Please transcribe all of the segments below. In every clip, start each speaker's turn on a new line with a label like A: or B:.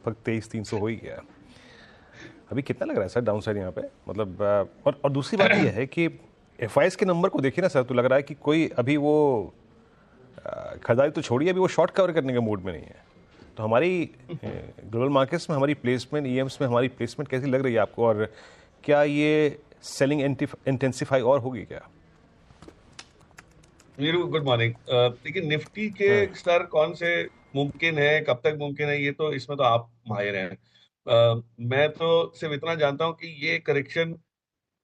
A: लगभग 23,300 हो ही गया है। अभी कितना लग रहा है सर डाउन साइड यहाँ पे, मतलब और दूसरी बात यह है कि एफआईएस के नंबर को देखिए ना सर, तो लग रहा है कि कोई अभी वो खरीदारी तो छोड़िए, अभी वो शॉर्ट कवर करने के मूड में नहीं है। तो हमारी ग्लोबल मार्केट्स में हमारी प्लेसमेंट, ईएम्स में हमारी प्लेसमेंट कैसी लग रही है आपको, और क्या ये सेलिंग इंटेंसिफाई और होगी क्या?
B: Veeru, good morning. देखिए, निफ्टी के स्तर कौन से मुमकिन है, कब तक मुमकिन है, ये तो इसमें तो आप माहिर हैं। मैं तो सिर्फ इतना जानता हूं कि ये करेक्शन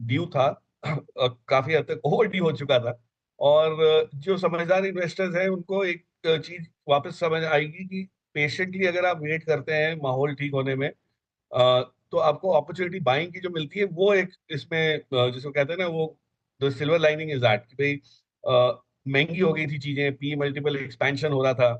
B: ड्यू था, काफी हद तक ओवर ड्यू हो चुका था। और जो समझदार इन्वेस्टर्स हैं उनको एक चीज वापस समझ आएगी कि पेशेंटली अगर आप वेट करते हैं माहौल ठीक होने में, तो आपको अपॉर्चुनिटी बाइंग की जो मिलती है वो एक इसमें, जिसको कहते हैं ना, वो the silver lining is that कि भाई महंगी हो गई थी चीजें, पी मल्टीपल एक्सपेंशन हो रहा था,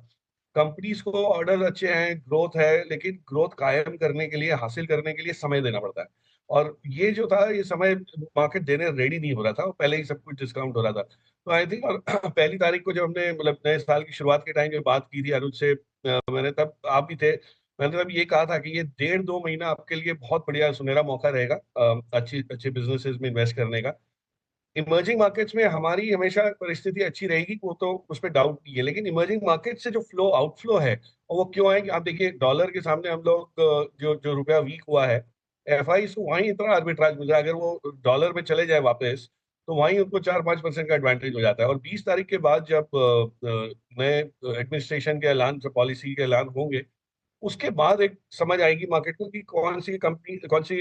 B: कंपनीज को ऑर्डर अच्छे हैं, ग्रोथ है, लेकिन ग्रोथ कायम करने के लिए, हासिल करने के लिए समय देना पड़ता है। और ये जो था, ये समय मार्केट देने रेडी नहीं हो रहा था, पहले ही सब कुछ डिस्काउंट हो रहा था। तो आई थिंक, और पहली तारीख को जब हमने मतलब नए साल की शुरुआत के टाइम में बात की थी अनुज से, मैंने तब, आप भी थे, मैंने तब ये कहा था कि ये 1.5-2 महीना आपके लिए बहुत बढ़िया सुनहरा मौका रहेगा अच्छी अच्छे बिजनेसेस में इन्वेस्ट करने का। इमर्जिंग मार्केट्स में हमारी हमेशा परिस्थिति अच्छी रहेगी, वो तो उस पर डाउट नहीं है, लेकिन इमर्जिंग मार्केट से जो फ्लो आउटफ्लो है, और वो क्यों है कि आप देखिए डॉलर के सामने हम लोग, जो जो रुपया वीक हुआ है, एफआई को वहीं इतना आर्बिट्राज मिल रहा है। अगर वो डॉलर में चले जाए वापस, तो वहीं उनको 4-5% का एडवांटेज हो जाता है। और 20 तारीख के बाद जब नए एडमिनिस्ट्रेशन के ऐलान, पॉलिसी के ऐलान होंगे, उसके बाद एक समझ आएगी मार्केट को कि कौन सी कंपनी, कौन सी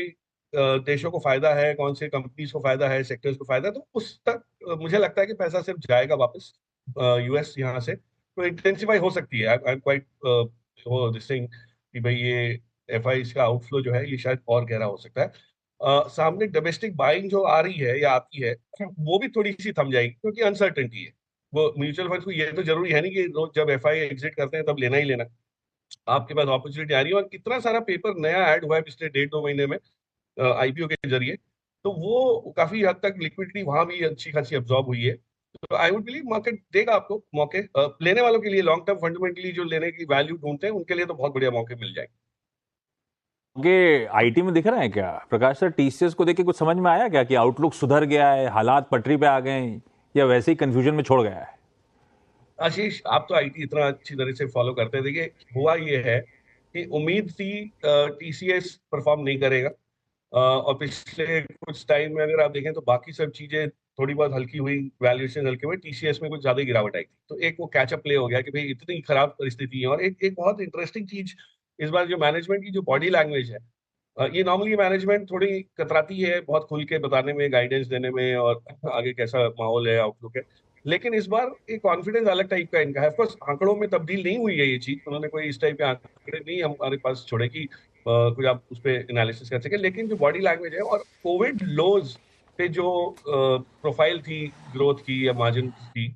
B: देशों को फायदा है, कौन सी कंपनीज को फायदा है, सेक्टर्स को फायदा है। तो उस तक मुझे लगता है कि पैसा सिर्फ जाएगा वापस यूएस यहाँ से, तो इंटेंसिफाई हो सकती है। आई एम क्वाइट वो दिस थिंग कि भाई ये एफआई का आउटफ्लो जो है ये शायद और गहरा हो सकता है। सामने डोमेस्टिक बाइंग जो आ रही है या आती है, वो भी थोड़ी सी थम जाएगी, क्योंकि अनसर्टेनिटी है। वो म्यूचुअल फंड को ये तो जरूरी है नहीं कि रोज जब एफआई एग्जिट करते हैं तब लेना ही लेना। आपके पास अपॉर्चुनिटी आ रही है, और कितना सारा पेपर नया ऐड हुआ है पिछले 1.5-2 महीने में आईपीओ के जरिए, तो वो काफी हद तक लिक्विडिटी वहां भी अच्छी खासी अब्जॉर्ब हुई है। तो आई वुड बिलीव मार्केट देगा आपको मौके, लेने वालों के लिए, लॉन्ग टर्म फंडामेंटली जो लेने की वैल्यू ढूंढते हैं उनके लिए तो बहुत बढ़िया मौके मिल जाएंगे।
C: ये आईटी में दिख रहा है क्या प्रकाश सर? टीसीएस को देख के कुछ समझ में आया क्या कि आउटलुक सुधर गया है, हालात पटरी पे आ गए हैं, या वैसे ही कंफ्यूजन में छोड़ गया है?
B: आशीष, आप तो आईटी इतना अच्छी तरह से फॉलो करते हैं, देखिए हुआ ये है कि उम्मीद थी टीसीएस परफॉर्म नहीं करेगा, और पिछले कुछ टाइम में अगर आप देखें तो बाकी सब चीजें थोड़ी बहुत हल्की हुई, वैल्यूएशन हल्के हुए, टीसीएस में कुछ ज्यादा ही गिरावट आई थी। तो एक वो कैचअप प्ले हो गया कि भाई इतनी खराब परिस्थिति है। और एक एक बहुत इंटरेस्टिंग चीज इस बार, जो मैनेजमेंट की जो बॉडी लैंग्वेज है, ये नॉर्मली मैनेजमेंट थोड़ी कतराती है बहुत खुल के बताने में, गाइडेंस देने में, और आगे कैसा माहौल है, आउटलुक है। लेकिन इस बार एक कॉन्फिडेंस अलग टाइप का इनका है। ऑफकोर्स आंकड़ों में तब्दील नहीं हुई है ये चीज, उन्होंने कोई इस टाइप के आंकड़े नहीं हमारे पास छोड़े कि कुछ आप उस पर एनालिसिस कर सके, लेकिन जो बॉडी लैंग्वेज है और कोविड लोज पे जो प्रोफाइल थी ग्रोथ की या मार्जिन की,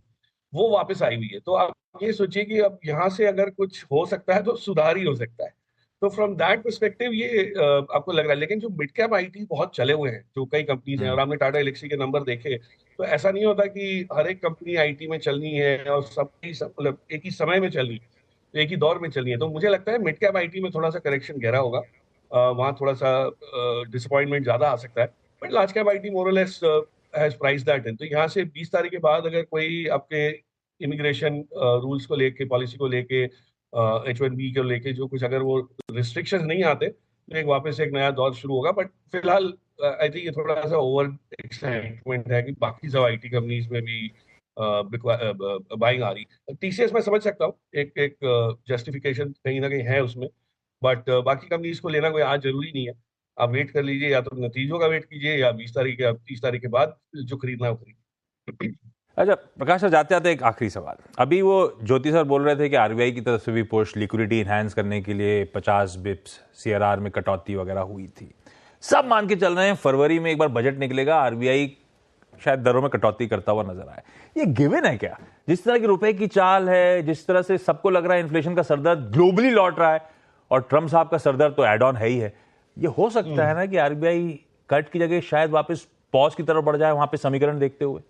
B: वो वापस आई हुई है। तो आप ये सोचिए कि अब यहाँ से अगर कुछ हो सकता है तो सुधार ही हो सकता है। तो फ्रॉम दैट परस्पेक्टिव ये आपको लग रहा है। लेकिन जो मिड कैप आईटी बहुत चले हुए हैं, जो कई कंपनीज हैं, और आपने टाटा एलेक्सी के नंबर देखे, तो ऐसा नहीं होता कि हर एक कंपनी आईटी में चलनी है और मतलब एक ही समय में चलनी है, तो एक ही दौर में चलनी है। तो मुझे लगता है मिड कैप आईटी में थोड़ा सा करेक्शन गहरा होगा, वहाँ थोड़ा सा डिसअपॉइंटमेंट ज्यादा आ सकता है। बट लार्ज कैप आईटी मोर और less has price that in. तो यहाँ से 20 तारीख के बाद अगर कोई आपके इमिग्रेशन रूल्स को लेके, पॉलिसी को लेके, H1B को लेके जो कुछ अगर वो रिस्ट्रिक्शंस नहीं आते, तो एक वापस एक नया दौर शुरू होगा। बट फिलहाल आई थिंक ये थोड़ा सा ओवर एक्साइटमेंट है कि बाकी सब आईटी कंपनीज में भी बाइंग आ रही। टीसीएस मैं समझ सकता हूँ, एक एक जस्टिफिकेशन कहीं ना कहीं है उसमें, बट बाकी कंपनीज को लेना कोई आज जरूरी नहीं है। आप वेट कर लीजिए, या तो नतीजों का वेट कीजिए, या 20 तारीख या 30 तारीख के बाद जो खरीदना है वो खरीदिए।
C: अच्छा प्रकाश सर, जाते जाते एक आखिरी सवाल। अभी वो ज्योति सर बोल रहे थे कि आरबीआई की तरफ से भी पुश, लिक्विडिटी इनहैंस करने के लिए 50 बिप्स सीआरआर में कटौती वगैरह हुई थी। सब मान के चल रहे हैं फरवरी में एक बार बजट निकलेगा, आरबीआई शायद दरों में कटौती करता हुआ नजर आए। ये गिवन है क्या? जिस तरह की रुपए की चाल है, जिस तरह से सबको लग रहा है इन्फ्लेशन का सरदर्द ग्लोबली लौट रहा है, और ट्रम्प साहब का सरदर्द तो एड ऑन है ही है, ये हो सकता है ना कि आरबीआई कट की जगह शायद वापस पॉज की तरफ बढ़ जाए, वहां पे समीकरण देखते हुए?